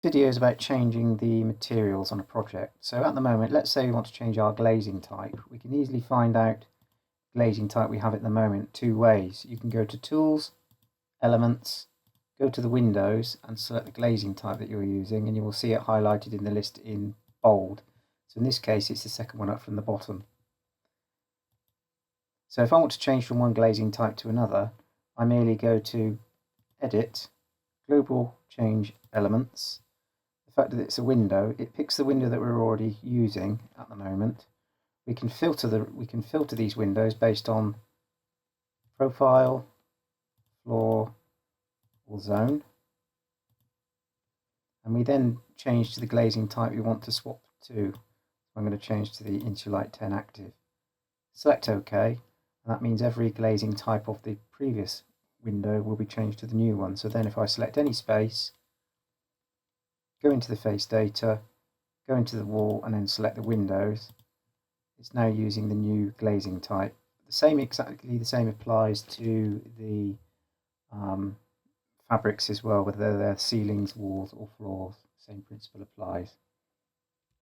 Video is about changing the materials on a project. So at the moment, let's say we want to change our glazing type. We can easily find out glazing type we have at the moment two ways. You can go to Tools, Elements, go to the Windows and select the glazing type that you're using, and you will see it highlighted in the list in bold. So in this case, it's the second one up from the bottom. So if I want to change from one glazing type to another, I merely go to Edit, Globalchange Elements. The fact that it's a window, it picks the window that we're already using at the moment. We can filter these windows based on profile, floor, or zone, and we then change to the glazing type we want to swap to. I'm going to change to the Insulite 10 Active. Select OK, and that means every glazing type of the previous window will be changed to the new one. So then if I select any space, go into the face data, go into the wall and then select the windows, it's now using the new glazing type. Exactly the same applies to the fabrics as well, whether they're ceilings, walls or floors. Same principle applies.